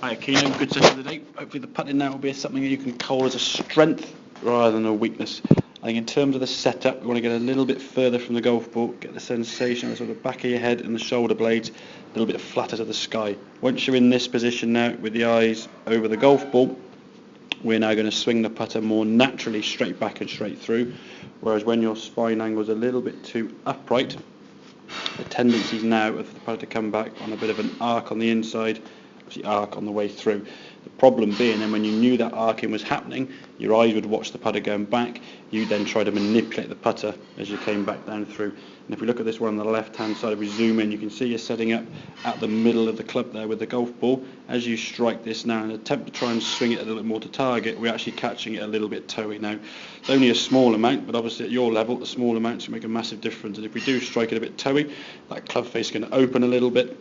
Hi Keno, good session today. Hopefully the putting now will be something that you can call as a strength rather than a weakness. I think in terms of the setup, we want to get a little bit further from the golf ball, get the sensation of the sort of back of your head and the shoulder blades a little bit flatter to the sky. Once you're in this position now with the eyes over the golf ball, we're now going to swing the putter more naturally straight back and straight through, whereas when your spine angle is a little bit too upright, the tendency is now of the putter to come back on a bit of an arc on the inside, the arc on the way through. The problem being then when you knew that arcing was happening, your eyes would watch the putter going back, you then try to manipulate the putter as you came back down through. And if we look at this one on the left hand side, if we zoom in, you can see you're setting up at the middle of the club there with the golf ball. As you strike this now and attempt to try and swing it a little bit more to target, we're actually catching it a little bit toey now. It's only a small amount, but obviously at your level, the small amounts can make a massive difference. And if we do strike it a bit toey, that club face is going to open a little bit.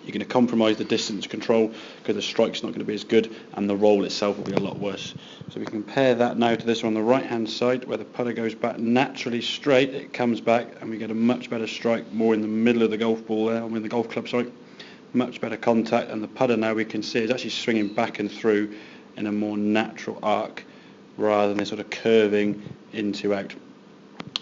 You're going to compromise the distance control because the strike's not going to be as good and the roll itself will be a lot worse. So we compare that now to this one on the right hand side where the putter goes back naturally straight, it comes back and we get a much better strike more in the middle of the golf ball there, in the golf club, sorry. Much better contact, and the putter now we can see is actually swinging back and through in a more natural arc rather than this sort of curving into out.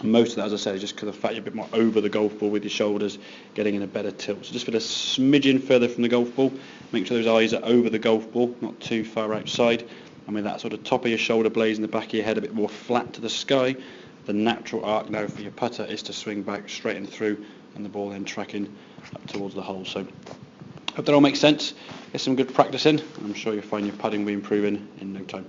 Most of that, as I said, is just because of the fact you're a bit more over the golf ball with your shoulders, getting in a better tilt. So just feel a smidgen further from the golf ball. Make sure those eyes are over the golf ball, not too far outside. And with that sort of top of your shoulder blades and the back of your head a bit more flat to the sky, the natural arc now for your putter is to swing back straight and through, and the ball then tracking up towards the hole. So hope that all makes sense. Get some good practice in, and I'm sure you'll find your putting will be improving in no time.